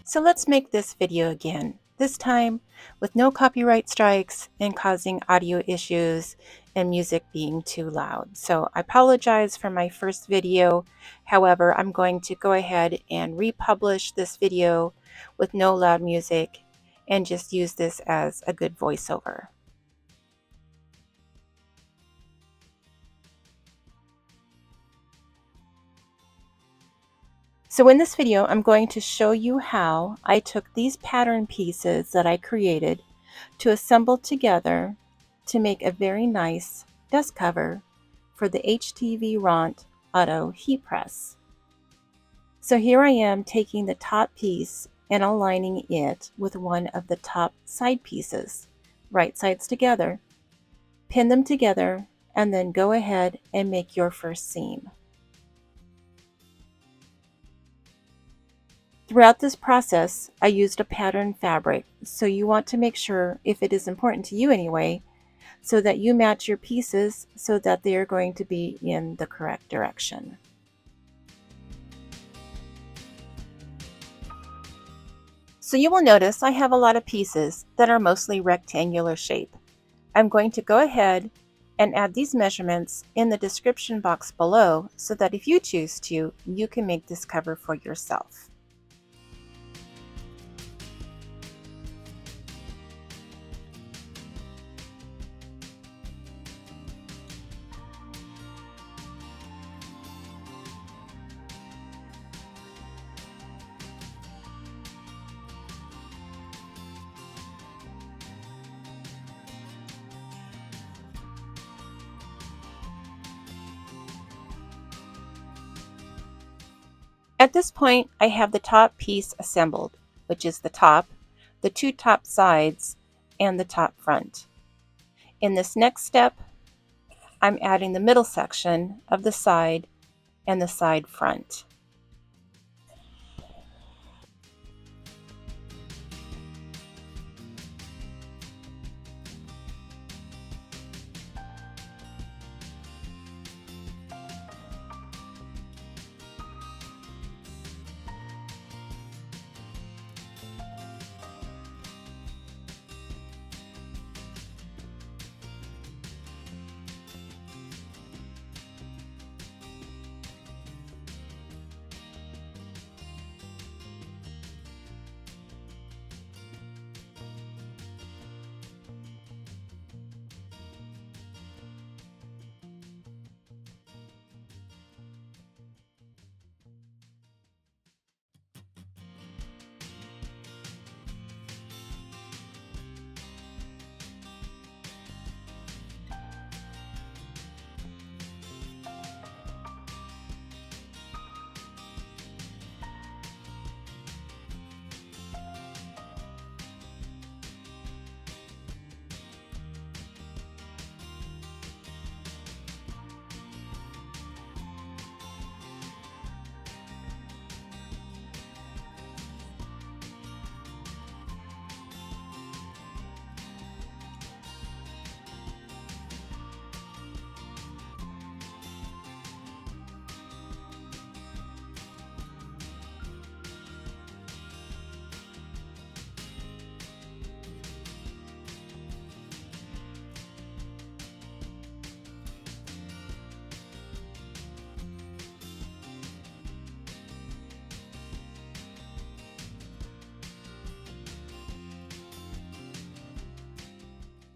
So let's make this video again, this time with no copyright strikes and causing audio issues and music being too loud. So I apologize for my first video. However, I'm going to go ahead and republish this video with no loud music and just use this as a good voiceover. So in this video, I'm going to show you how I took these pattern pieces that I created to assemble together to make a very nice desk cover for the HTVRont Auto Heat Press. So here I am taking the top piece and aligning it with one of the top side pieces, right sides together. Pin them together and then go ahead and make your first seam. Throughout this process, I used a pattern fabric, so you want to make sure, if it is important to you anyway, so that you match your pieces so that they are going to be in the correct direction. So you will notice I have a lot of pieces that are mostly rectangular shape. I'm going to go ahead and add these measurements in the description box below so that if you choose to, you can make this cover for yourself. At this point, I have the top piece assembled, which is the top, the two top sides, and the top front. In this next step, I'm adding the middle section of the side and the side front.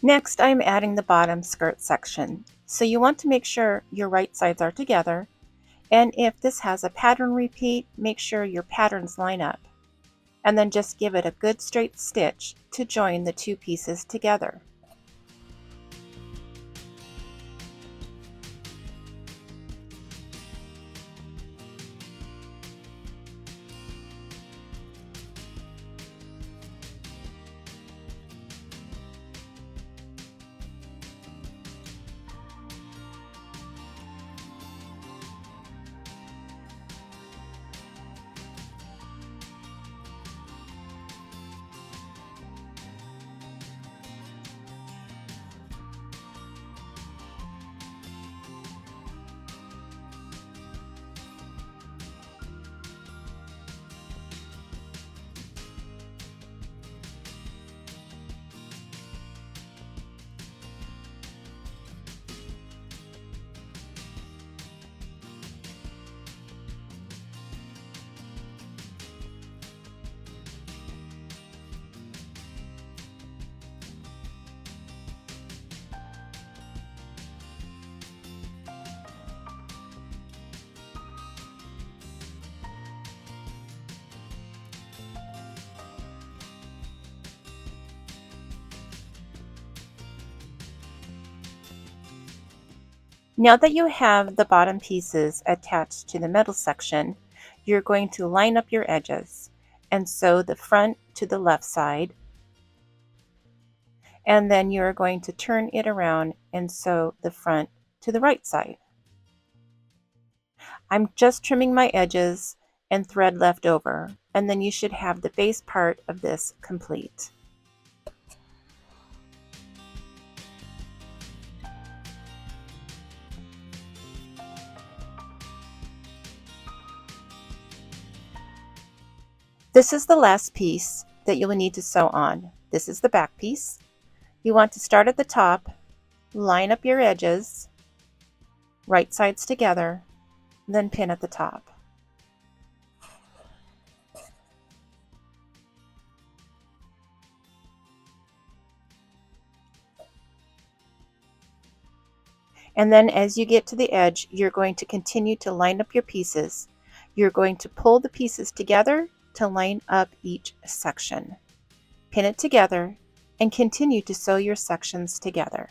Next, I'm adding the bottom skirt section. So you want to make sure your right sides are together, and if this has a pattern repeat, make sure your patterns line up. And then just give it a good straight stitch to join the two pieces together. Now that you have the bottom pieces attached to the middle section, you're going to line up your edges and sew the front to the left side, and then you're going to turn it around and sew the front to the right side. I'm just trimming my edges and thread left over, and then you should have the base part of this complete. This is the last piece that you will need to sew on. This is the back piece. You want to start at the top, line up your edges, right sides together, then pin at the top. And then as you get to the edge, you're going to continue to line up your pieces. You're going to pull the pieces together to line up each section. Pin it together and continue to sew your sections together.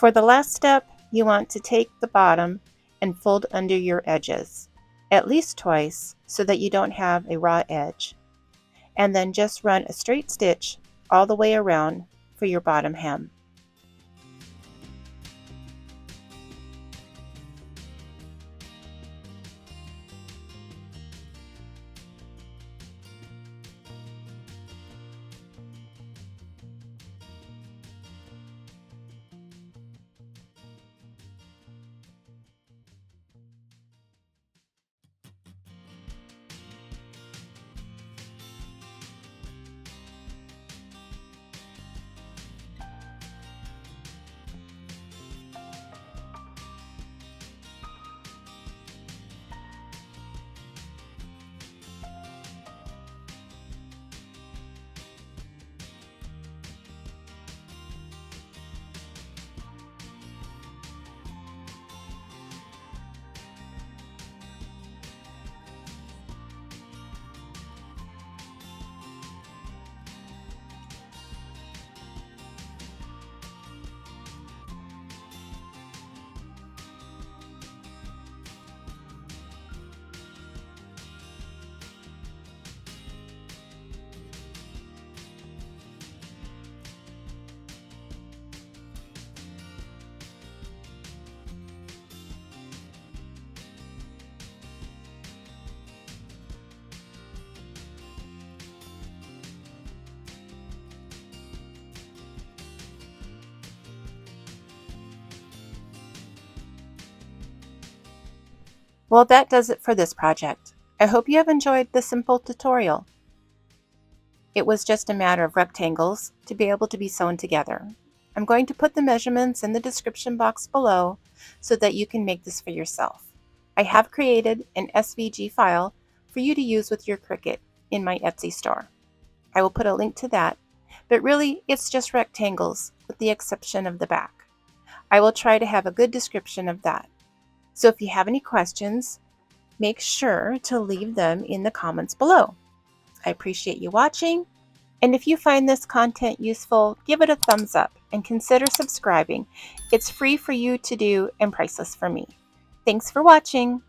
For the last step, you want to take the bottom and fold under your edges, at least twice, so that you don't have a raw edge. And then just run a straight stitch all the way around for your bottom hem. Well, that does it for this project. I hope you have enjoyed this simple tutorial. It was just a matter of rectangles to be able to be sewn together. I'm going to put the measurements in the description box below so that you can make this for yourself. I have created an SVG file for you to use with your Cricut in my Etsy store. I will put a link to that, but really it's just rectangles with the exception of the back. I will try to have a good description of that. So if you have any questions, make sure to leave them in the comments below. I appreciate you watching, and if you find this content useful, give it a thumbs up and consider subscribing. It's free for you to do and priceless for me. Thanks for watching.